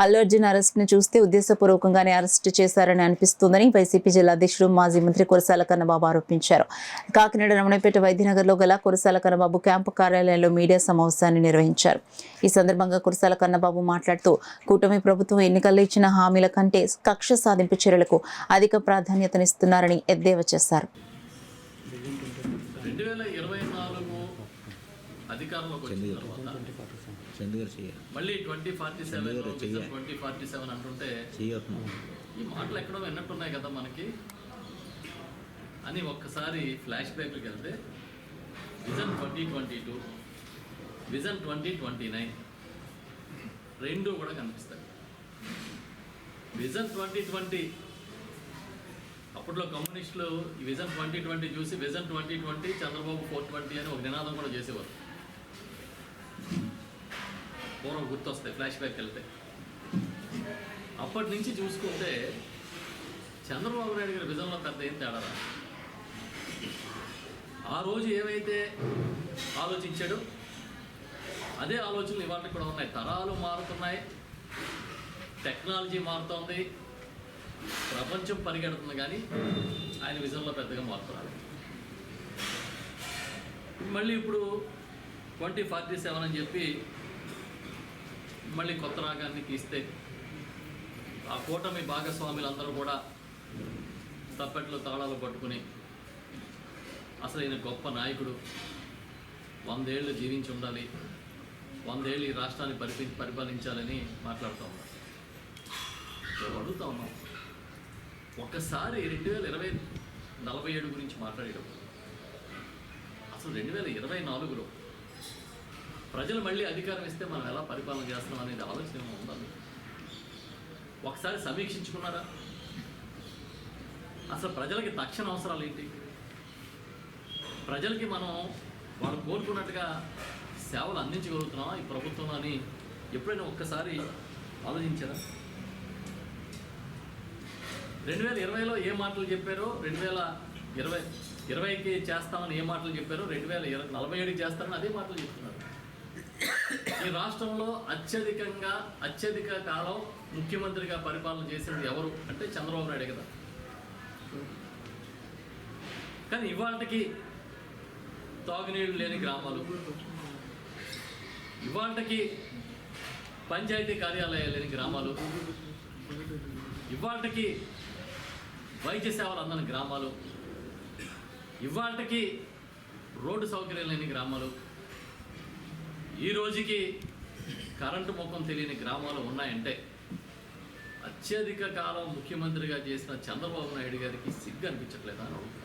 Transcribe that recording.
Allu Arjun arrest ను చూస్తే ఉద్దేశపూర్వకంగానే arrest చేశారని అనిపిస్తోందని వైసీపీ జిల్లా అధ్యక్షుడు మాజీ మంత్రి కురసాల కన్నబాబు ఆరోపించారు. కాకినాడ రమణపేట వైద్యనగర్లో గల కురసాల కన్నబాబు క్యాంపు కార్యాలయంలో మీడియా సమావేశాన్ని నిర్వహించారు. ఈ సందర్భంగా కురసాల కన్నబాబు మాట్లాడుతూ కూటమి ప్రభుత్వం ఎన్నికల్లో ఇచ్చిన హామీల కంటే కక్ష సాధింపు చర్యలకు అధిక ప్రాధాన్యతనిస్తున్నారని ఎద్దేవా చేశారు. మళ్ళీ 2047 అంటుంటే ఈ మాటలు ఎక్కడో విన్నట్టున్నాయి కదా మనకి అని ఒక్కసారి ఫ్లాష్ బ్యాక్కి వెళ్తే విజన్ 2022 విజన్ 2029 రెండు కూడా కనిపిస్తాయి. విజన్ 2020 అప్పట్లో కమ్యూనిస్టులు ఈ విజన్ 2020 చూసి విజన్ 2020 చంద్రబాబు 420 అని ఒక నినాదం కూడా చేసేవారు. పూర్వం గుర్తొస్తాయి ఫ్లాష్ బ్యాక్ వెళ్తే. అప్పటి నుంచి చూసుకుంటే చంద్రబాబు నాయుడు గారి విజన్లో పెద్ద ఏం తేడా. ఆ రోజు ఏవైతే ఆలోచించాడో అదే ఆలోచనలు ఇవాళ కూడా ఉన్నాయి. తరాలు మారుతున్నాయి, టెక్నాలజీ మారుతోంది, ప్రపంచం పరిగెడుతుంది, కానీ ఆయన విజన్లో పెద్దగా మార్పు రాలేదు. మళ్ళీ ఇప్పుడు 2047 అని చెప్పి మళ్ళీ కొత్త రాగాన్ని తీస్తే ఆ కూటమి భాగస్వాములందరూ కూడా తప్పెట్లు తాళాలు పట్టుకుని అసలు ఈయన గొప్ప నాయకుడు, 100 ఏళ్ళు జీవించి ఉండాలి, 100 ఏళ్ళు ఈ రాష్ట్రాన్ని పరిపాలించాలని మాట్లాడుతూ ఉన్నారు. అడుగుతూ ఉన్నాం, ఒక్కసారి 2047 గురించి మాట్లాడేటప్పుడు అసలు 2024లో ప్రజలు మళ్ళీ అధికారం ఇస్తే మనం ఎలా పరిపాలన చేస్తాం అనేది ఆలోచన ఉండాలి. ఒకసారి సమీక్షించుకున్నారా? అసలు ప్రజలకి తక్షణ అవసరాలు ఏంటి? ప్రజలకి మనం వాళ్ళు కోరుకున్నట్టుగా సేవలు అందించగలుగుతున్నామా ఈ ప్రభుత్వం అని ఎప్పుడైనా ఒక్కసారి ఆలోచించారా? 2020లో ఏ మాటలు చెప్పారో 2020కి చేస్తామని ఏ మాటలు చెప్పారో 2047కి చేస్తామని అదే మాటలు చెప్తున్నారు. ఈ రాష్ట్రంలో అత్యధిక కాలం ముఖ్యమంత్రిగా పరిపాలన చేసింది ఎవరు అంటే చంద్రబాబు నాయుడు కదా. కానీ ఇవాళకి తాగునీళ్ళు లేని గ్రామాలు, ఇవాళకి పంచాయతీ కార్యాలయాలు లేని గ్రామాలు, ఇవాళకి వైద్య సేవలు అందని గ్రామాలు, ఇవాళకి రోడ్డు సౌకర్యాలు లేని గ్రామాలు, ఈ రోజుకి కరెంటు ముఖం తెలియని గ్రామాలు ఉన్నాయంటే అత్యధిక కాలం ముఖ్యమంత్రిగా చేసిన చంద్రబాబు నాయుడు గారికి సిగ్గు అనిపించట్లేదా అని అడుగుతున్నారు.